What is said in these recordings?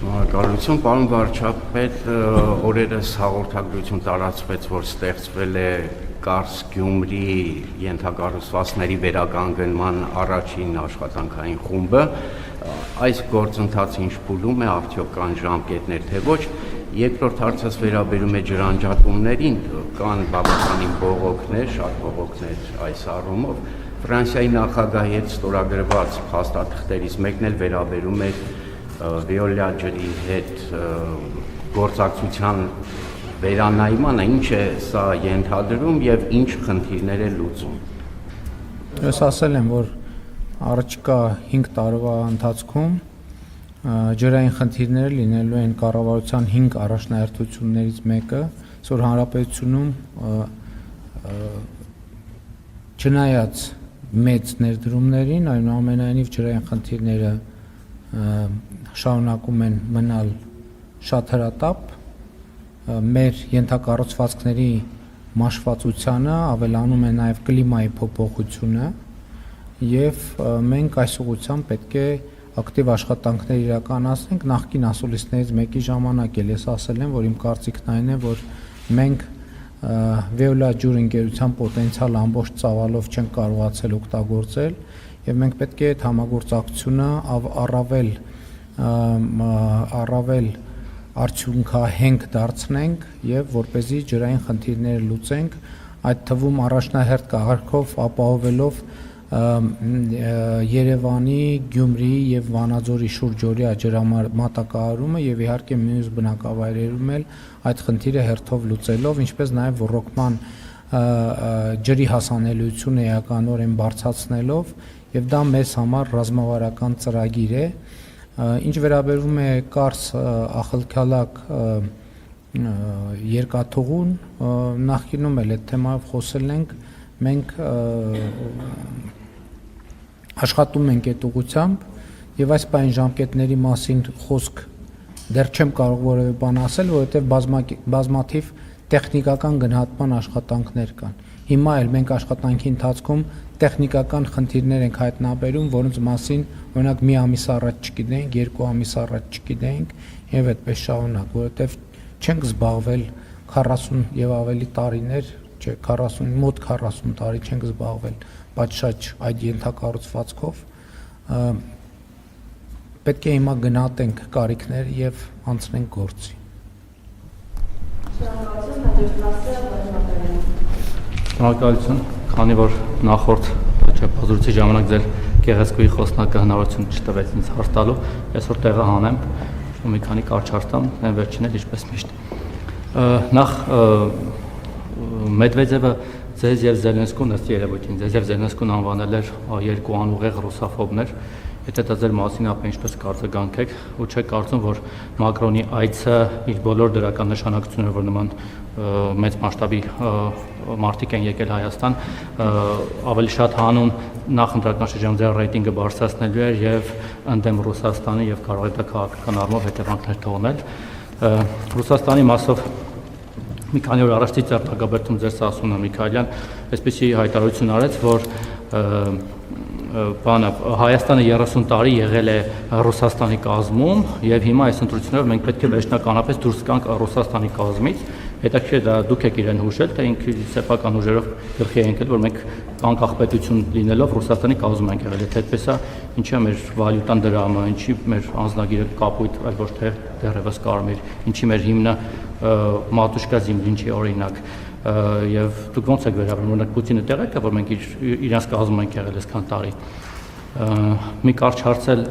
Շնորհակալություն, պարոն վարչապետ, օրերս հաղորդագրություն տարածվեց, որ ստեղծվել է Կարս Գյումրի ենթակառուցվածքների վերականգնման առաջին աշխատանքային խումբը, այս գործընթացը ինչ փուլում է, արդյոք կան ժամկետներ, թե ոչ, երկրորդ հարցս վերաբերում է ջրանջատումներին, կան բավականին բողոքներ, շատ բողոքներ այս առումով, Ֆրանսիայի նախագահի հետ ստորագրված փաստաթղթերից մեկն էլ վերաբերում է Վիոլյա ջրի հետ գործակցության վերանայմանը, ինչ է սա ենթադրում և ինչ խնդիրներ է լուծում։ Ես ասել եմ, որ առաջիկա 5 տարվա ընթացքում ջրային խնդիրները լինելու են կառավարության 5 առաջնահերթություններից մեկը, որ հանրապետությունում չնայած մեծ ներդրումներին, այնուամենայնիվ ջրային խնդիրները շարունակում են մնալ շատ հրատապ, մեր ենթակառուցվածքների մաշվածությանը ավելանում է նաև կլիմայի փոփոխությունը և մենք այս ուղղությամբ պետք է ակտիվ աշխատանքներ իրականացնենք, նախկին ասուլիսներից մեկի ժամանակ էլ ես ասել եմ, որ իմ կարծիքն այն է, որ մենք Վիոլյա ջուր ընկերության պոտենցիալը ամբողջ ծավալով չենք կարողացել օգտագործել և մենք պետք է այդ համագործակցությունը առավել արդյունքահենք դարձնենք և որպեսզի ջրային խնդիրները լուծենք, այդ թվում առաջնահերթ կարգով ապահովելով Երևանի, Գյումրիի և Վանաձորի շուրջօրյա ջրամատակարարումը և իհարկե մյուս բնակավայրերում էլ այդ խնդիրը հերթով լուծելով, ինչպես նաև ոռոգման ջրի հասանելիությունը էականորեն բարձրացնելով և դա մեզ համար ռազմավարական ծրագիր է, ինչ վերաբերում է Կարս ախալքալակ երկաթուղուն, նախկինում էլ այդ թեմայով խոսել ենք, մենք աշխատում ենք այդ ուղղությամբ և այս պահին ժամկետների մասին խոսք դեռ չեմ կարող որևէ բան ասել, որովհետև բազմաթիվ տեխնիկական գնահատման աշխատանքներ կան։ Հիմա էլ մենք աշխատանքի ընթացքում տեխնիկական խնդիրներ ենք հայտնաբերում, որոնց մասին օրինակ մի ամիս առաջ չգիտենք, 2 ամիս առաջ չգիտենք և այդպես շարունակ, որովհետև չենք զբաղվել 40 և ավելի տարիներ, մոտ 40 տարի չենք զբաղվել պատշաճ այդ ենթակառուցվածքով, պետք է հիմա գնահատենք կարիքներ և անցնենք գործի։ Շնորհակալություն, քանի որ նախորդ բազրուցի ժամանակ ձեր գեղեցկուի խոսնակը հնարավորություն չտվեց ինձ հարց տալու, այսօր տեղը հանեմ, մի քանի կարճ հարց տամ, վերջին էլ ինչպես միշտ։ Նախ Մեդվեդևը ձեզ և Զելենսկուն, ըստ երևույթին, ձեզ և Զելենսկուն անվանել էր երկու անուղեղ ռուսաֆոբներ, եթե դա ձեր մասին ապա ինչպես կարծիքանք եք, ու չեք կարծում, որ Մակրոնի այցը իր բոլոր դրական նշանակությունները, որ նման մեծ մասշտաբի մարդիկ են եկել Հայաստան, ավելի շատ հանուն նախընտրական շրջանում ձեր ռեյտինգը բարձրացնելու էր և ընդդեմ Ռուսաստանի և կարող է դա քաղաքական առումով հետևանքներ թողնել։ Ռուսաստանի մասով մի քանի օր առաջ Ծիծեռ թագավորտում ձեր Սասունա Միքայելյան այսպիսի հայտարարություն արեց, որ Հայաստանը 30 տարի եղել է Ռուսաստանի կազմում և հիմա այս ընտրություններով մենք պետք է վերջնականապես դուրս գանք Ռուսաստանի կազմից, հետաքրքիր է դա դուք եք իրեն հուշել, թե ինքը սեփական ուժերով գլխի է ընկել, որ մենք անկախ պետություն լինելով Ռուսաստանի կազմում ենք եղել, եթե այդպես է, ինչի է մեր վալյուտան դրամը, ինչի մեր անձնագիրը կապույտ, այլ ոչ թե դեռևս կարմիր, ինչի մեր հիմնը Մատուշկա Զիմլինչի օրինակ, և դուք ոնց եք վերաբերում, օրինակ Պուտինը տեղեկ է, որ մենք իրենց կազմում ենք եղել այսքան տարի։ Մի կարճ հարց էլ,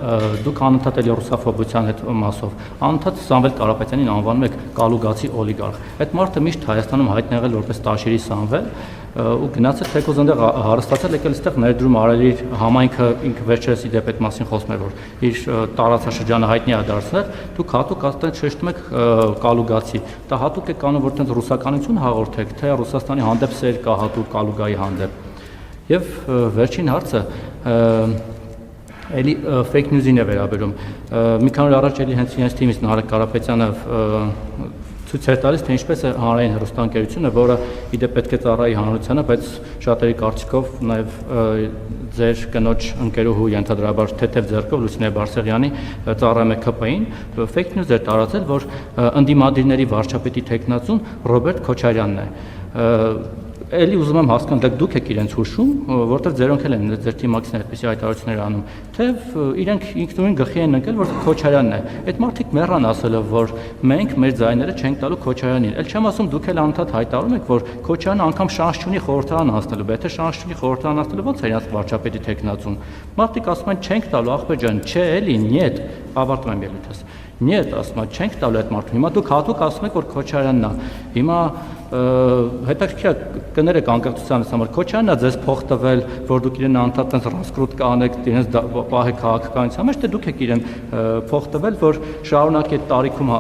դուք անընդհատ էլի ռուսաֆոբության հետ մասով, անընդհատ Սամվել Կարապետյանին անվանում եք կալուգացի օլիգարխ։ Այդ մարդը միշտ Հայաստանում հայտնի եղել որպես Տաշիրի Սամվել ու գնացել թեկուզ այնտեղ հարստացել եկել այստեղ ներդրում արել իր համայնքը ինքը վերջերս ի դեպ այդ մասին խոսում էր, որ իր տարածաշրջանը հայտնի է դարձնել, դուք հատուկ այդտեղ շեշտում եք կալուգացի։ Դա հատուկ է կանում, որ այդպես ռուսականություն հաղորդեք, թե Ռուսաստանի հանդեպ սեր կա հատուկ կալուգայի հանդեպ։ Եվ վերջին հարցը էլի fake news-ին է վերաբերում։ Մի քանի օր առաջ էլի հենց իրենց թիմից Նարեկ Կարապետյանը ցույց էր տալիս, թե ինչպես է հանրային հեռուստաընկերությունը, որը իդեպ պետք է ծառայի հանրությանը, բայց շատերի կարծիքով նաև ձեր կնոջ ընկերուհու ենթադրաբար թեթև ձեռքով Լուսինե Բարսեղյանի ծառայում է ԿՊ-ին, fake news էր տարածել, որ ընդդիմադիրների վարչապետի տեխնացուն Ռոբերտ Քոչարյանն է։ Էլի ուզում եմ հասկանալ, դուք եք իրենց հուշում, որտեղ ձերոնք էլ են ձեր թիմակիցները այդպիսի հայտարարություններ անում, թե իրենք ինքնուրույն գլխի են ընկել, որ Քոչարյանն է։ Այդ մարդիկ մեռան ասելով, որ մենք մեր ձայները չենք տալու Քոչարյանին։ Էլ չեմ ասում, դուք էլ անդադ հայտարարում եք, որ Քոչարյանը անգամ շանս չունի խորհրդարան անցնելու, եթե շանս չունի խորհրդարան անցնելու, ո՞նց է իրենց վարչապետի տեխնացուն։ Մարդիկ ասում են չենք տալու, ախպեր ջան, չէ, էլի, նիետ, ավարտում եմ ելույթս։ Նիետ, ասում եմ, չենք տալու այդ մարդուն։ Հիմա դուք հատուկ ասում եք, որ Քոչարյանն է։ Հիմա հետաքրքիր է կներեք անկեղծությանից համար Քոչարյանն է ձեզ փող տվել, որ դուք իրեն անդադ տենց ռասկրուտ կանեք, իրենց պահեք քաղաքականության մեջ, թե դուք եք իրեն փող տվել, որ շարունակի այդ տարիքում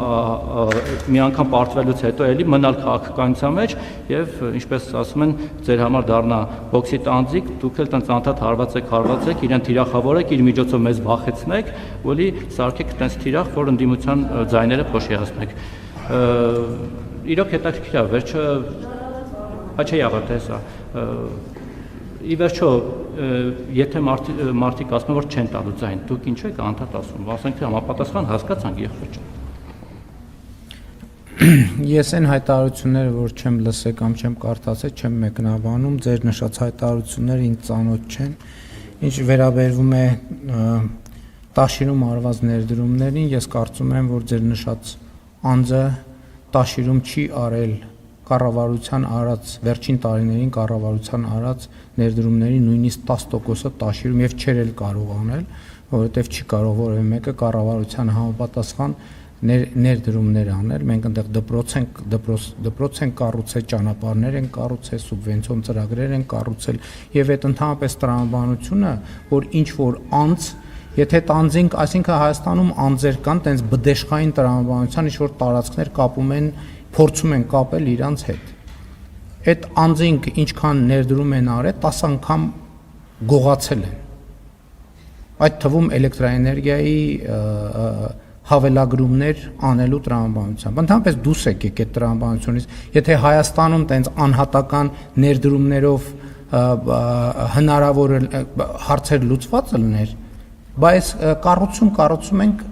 մի անգամ պարտվելուց հետո էլի մնալ քաղաքականության մեջ եւ ինչպես ասում են, ձեր համար դառնա բոքսի տանձիկ, դուք էլ տենց անդադ հարվածեք, իրեն թիրախավորեք, իր միջոցով մեզ վախեցնեք, ու էլի սարքեք տենց թիրախ, որ ընդդիմության ձայները փոշիացնեք։ Իրոք հետաքրքիր է, վերջը չէ յավարտ է սա։ Ի վերջո, եթե մարդիկ ասում են, որ չեն տալու ձայն, դուք ինչու եք անդադ ասում, ասենք թե համապատասխան հասկացանք եղբայր ջան։ Ես այն հայտարարությունները, որ չեմ լսել կամ չեմ կարդացել, չեմ մեկնաբանում, ձեր նշած հայտարարությունները ինձ ծանոթ չեն, ինչ վերաբերվում է Տաշիրում արված ներդրումներին, ես կարծում եմ, որ ձեր նշած անձը Տաշիրում չի արել կառավարության արած վերջին տարիներին կառավարության արած ներդրումների նույնիսկ 10%-ը Տաշիրում եւ չէր էլ կարող անել, որովհետեւ չի կարող որևէ մեկը կառավարության համապատասխան ներդրումներ անել։ Մենք այնտեղ դպրոց են կառուցել, ճանապարհներ են կառուցել, սուբվենցիոն ծրագրեր են կառուցել եւ այդ ընդհանրապես տրամաբանությունը, որ ինչ որ անձ Եթե տանձինք, այսինքն Հայաստանում անձեր կան, տենց բդեշխային տրամաբանության ինչ որ տարածքներ կապում են, փորձում են կապել իրանց հետ։ Այդ անձինք ինչքան ներդրում են արել, 10 անգամ գողացել են։ Այդ թվում էլեկտրաէներգիայի հավելագրումներ անելու տրամաբանությամբ։ Ընդհանրապես դուրս եկեք այդ տրամաբանությունից։ Եթե Հայաստանում տենց անհատական ներդրումներով հնարավոր հարցեր լուծված լիներ, բայց կառուցում ենք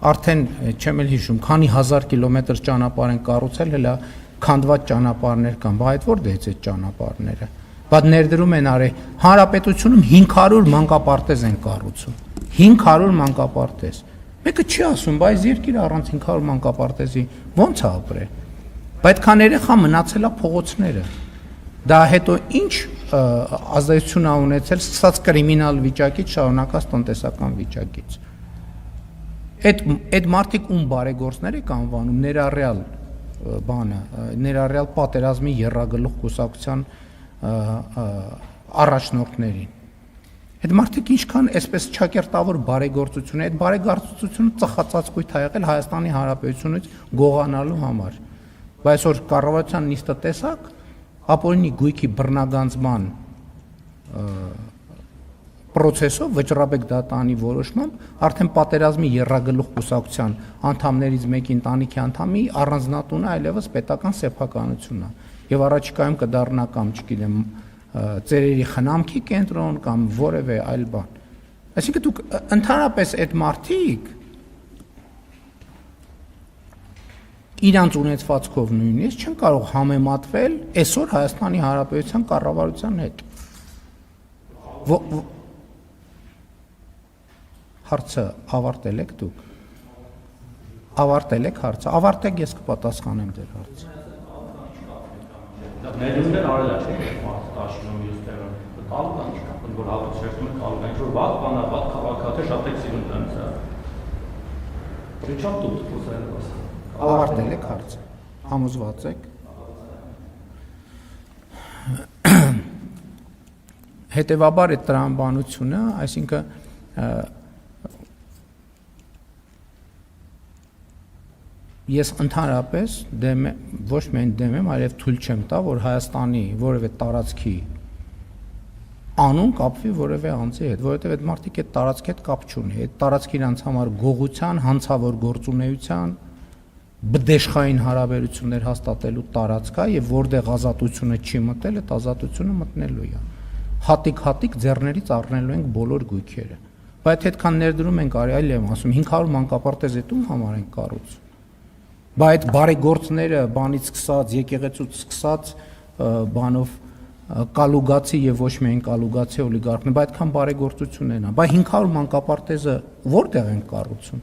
արդեն չեմ էլ հիշում, քանի հազար կիլոմետր ճանապարհ են կառուցել, հələ քանդված ճանապարհներ կան, բայց այդ որտեղից է ճանապարհները։ Բայց ներդրում են արել Հանրապետությունում 500 մանկապարտեզ են կառուցում։ 500 մանկապարտեզ։ Մեկը չի ասում, բայց երկիրը առանց 500 մանկապարտեզի ո՞նց է ապրել։ Բայց քան երեխա մնացել է փողոցները։ Դա հետո ինչ ազդեցություն է ունեցել սկսած կրիմինալ վիճակից շարունակած տնտեսական վիճակից։ Այդ մարդիկ ում բարեգործներ եք անվանում ներառյալ բանը, ներառյալ պատերազմի եռագլուխ կուսակցության առաջնորդներին։ Այդ մարդիկ ինչքան այսպես չակերտավոր բարեգործություն է, այդ բարեգործությունը ծխածածկույթ է եղել Հայաստանի Հանրապետությունից գողանալու համար։ Բայց որ կառավարության նիստը տեսակ ապօրինի գույքի բռնագանձման process-ով վճռաբեկ դատանի որոշմամբ արդեն պատերազմի եռագլուխ կուսակցության անդամներից մեկի ընտանիքի անդամի առանձնատունը այլևս պետական սեփականությունն է եւ առաջիկայում կդառնա կամ չգիտեմ ծերերի խնամքի կենտրոն կամ որևէ այլ բան։ Այսինքն դուք ընդհանրապես այդ մարդիկ իրանց ունեցվածքով նույնիսկ չեն կարող համեմատվել այսօր Հայաստանի Հանրապետության կառավարության հետ։ Հարցը ավարտել եք դուք։ Ավարտել եք հարցը, ավարտեք ես կպատասխանեմ ձեր հարցը։ Ներդրումներ արել է չէ՞ Տաշինում մյուս տեղը։ Կալու կան չկա, որ հատուկ շեշտում են կալու կան, ինչ որ վատ բան է, վատ քաղաքը, շատ եք սիրուն դրանց։ Ինչա՞ դուք խոսել եք։ Ավարտել եք հարցը, համոզված եք։ Հետևաբար այդ տրամաբանությունը, այսինքն ես ընդհանրապես ոչ միայն դեմ եմ, այլև թույլ չեմ տա, որ Հայաստանի որևէ տարածքի անուն կապվի որևէ անձի հետ, որովհետև այդ մարդիկ այդ տարածքի հետ կապ չունի, այդ տարածքը իրանց համար գողության, հանցավոր գործունեության բդեշխային հարաբերություններ հաստատելու տարածք է եւ որտեղ ազատությունը չի մտել, այդ ազատությունը մտնելու է։ Հատիկ ձեռներից առնելու ենք բոլոր գույքերը։ Բայց այդքան ներդրում ենք արել եմ ասում 500 մանկապարտեզ էտում համար ենք կառուցում։ Բայց այդ բարեգործները բանից սկսած, եկեղեցուց սկսած բանով կալուգացի եւ ոչ միայն կալուգացի օլիգարխներ, բայց այդքան բարեգործություն են։ Բայց 500 մանկապարտեզը որտեղ են կառուցում։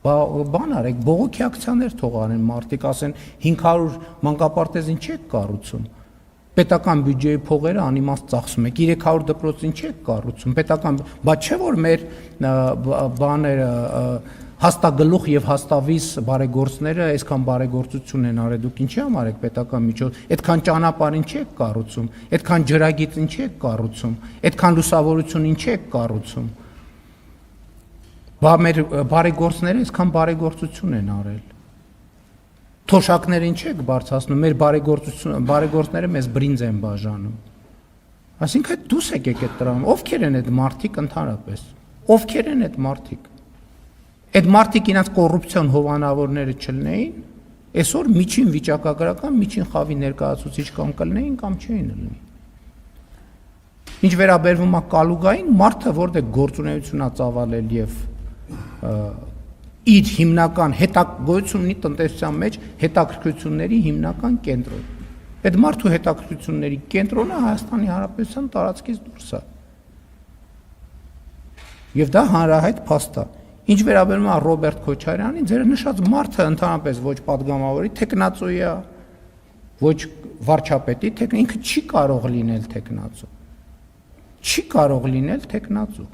Բան արեք, բողոքի ակցիաներ թող անեն, մարդիկ ասեն 500 մանկապարտեզին չեք կառուցում։ Պետական բյուջեի փողերը անիմաստ ծախսում եք, 300 դպրոցին չեք կառուցում, պետական, բայց չէ որ մեր բաները հաստագլուխ եւ հաստավիս բարեգործները այսքան բարեգործություն են արել, դուք ինչի համար եք պետական միջոց, այդքան ճանապարհին չեք կառուցում, այդքան ջրագիծին չեք կառուցում, այդքան լուսավորությունին չեք կառուցում։ Բա մեր բարեգործները այսքան բարեգործություն են արել։ Թոշակներին չեք բարձրացնում, մեր բարեգործները մեզ բրինձ են բաժանում։ Այսինքն դուս եկեք այդ տրամ, ովքեր են այդ մարդիկ ընդհանրապես։ Ովքեր են այդ մարդիկ։ Այդ մարդիկ իրաց կոռուպցիոն հովանավորները չլնեին, այսօր միջին վիճակագրական, միջին խավի ներկայացուցիչ կամ կլնեին կամ չէին լինի։ Ինչ վերաբերվում է կալուգային, մարդը որտեղ գործունեություն է ծավալել եւ իր հիմնական գոյություն ունի տնտեսության մեջ հետաքրքրությունների հիմնական կենտրոն։ Այդ մարդու հետաքրքրությունների կենտրոնը Հայաստանի Հանրապետության տարածքից դուրս է։ Եվ դա հանրահայտ փաստ է։ Ինչ վերաբերում է Ռոբերտ Քոչարյանին, ձեր նշած մարդը ընդհանրապես ոչ падգամավորի տեխնացուի է, ոչ վարչապետի, ինքը չի կարող լինել տեխնացու։ Չի կարող լինել տեխնացու։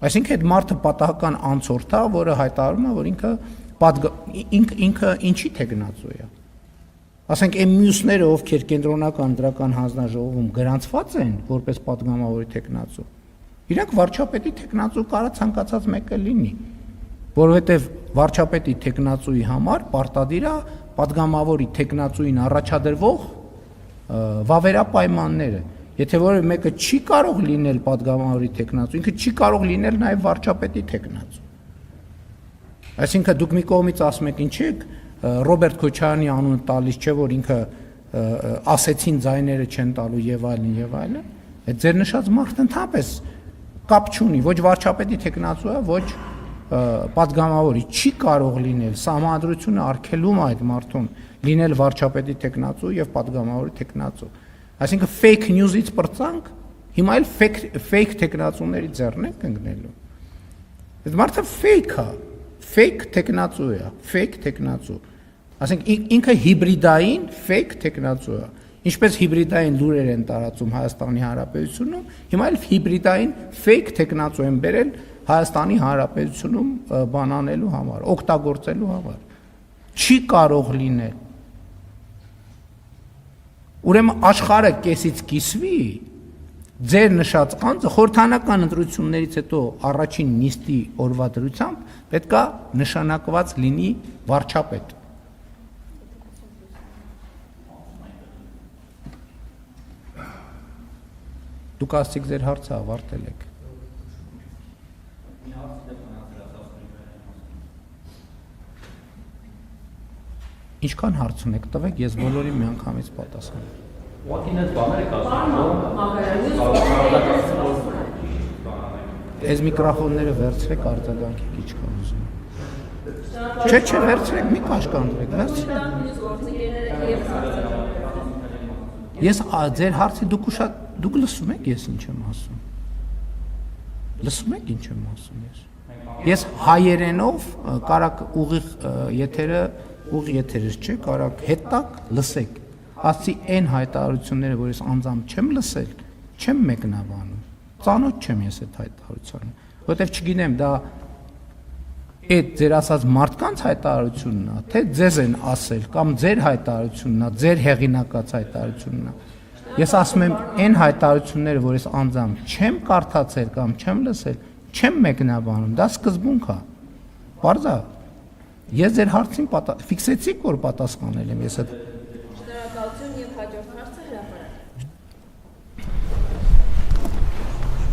Այսինքն այդ մարդը պատահական անցորդ է, որը հայտարարում է, որ ինքը ինչի տեխնացու է։ Ասենք այն մյուսները, ովքեր կենտրոնական դրական հանձնաժողովում գրանցված են որպես падգամավորի տեխնացու, իրանք վարչապետի տեխնացու կարա ցանկացած մեկը լինի, որովհետև վարչապետի տեխնացուի համար պարտադիր է падգամավորի տեխնացուին առաջադրվող վավերապայմանները։ Եթե որևէ մեկը չի կարող լինել падգամավորի տեխնացու, ինքը չի կարող լինել նաև վարչապետի տեխնացու։ Այսինքն դուք մի կողմից ասում եք ինչ եք, Ռոբերտ Քոչարյանի անունը տալիս չէ, որ ինքը ասեցին ձայները չեն տալու եւ այլն եւ այլն, այդ ձեր նշած մարդը ընդհանրապես կապ չունի, ոչ վարչապետի տեխնացու է, ոչ падգամավորի, չի կարող լինել, սահմանադրությունը արգելում է այդ մարդուն լինել վարչապետի տեխնացու եւ падգամավորի տեխնացու։ Այսինքն fake news-ից պրծանք, հիմա էլ fake տեխնացուների ձեռն ենք ընկնելու։ Այդ մարդը fake տեխնացու է, fake տեխնացու։ Այսինքն ինքը հիբրիդային fake տեխնացու է։ Ինչպես հիբրիդային լուրեր են տարածում Հայաստանի Հանրապետությունում, հիմա էլ հիբրիդային fake տեխնացու են բերել Հայաստանի Հանրապետությունում բանանելու համար, օգտագործելու համար։ Չի կարող լինել։ Ուրեմն աշխարհը կեսից կիսվի, ձեր նշած անձը խորհրդանական ընտրություններից հետո առաջին նիստի օրվա դրությամբ պետքա նշանակված լինի վարչապետ։ Դուք ասացիք ձեր հարցը ավարտել եք։ Ինչքան հարց ունեք տվեք, ես բոլորին միանգամից պատասխանեմ։ Ուղղակի նենց բաներ եք ասում։ Այս միկրոֆոնները վերցրեք, արձագանքեք ինչքան ուզում։ Չէ, վերցրեք, մի կաշկանդրեք, վերցրեք։ Ես ձեր հարցի դուք լսում եք ես ինչ եմ ասում։ Լսում եք ինչ եմ ասում ես։ Ես հայերենով կարակ ուղիղ եթերը ուղիղ եթերից չէ, կարակ հետակ լսեք։ Ասի այն հայտարարությունները, որ ես անձամբ չեմ լսել, չեմ մեկնաբանում։ Ծանոթ չեմ ես այդ հայտարարությանը, որովհետև չգիտեմ դա այդ ձեր ասած մարդկանց հայտարարությունն է, թե ձեզ են ասել կամ ձեր հայտարարությունն է, ձեր հեղինակած հայտարարությունն է։ Ես ասում եմ այն հայտարարությունները, որ ես անձամբ չեմ կարդացել կամ չեմ լսել, չեմ մեկնաբանում, դա սկզբունք է։ Պարզ է։ Ես ձեր հարցին ֆիքսեցիք, որ պատասխանել եմ ես այդ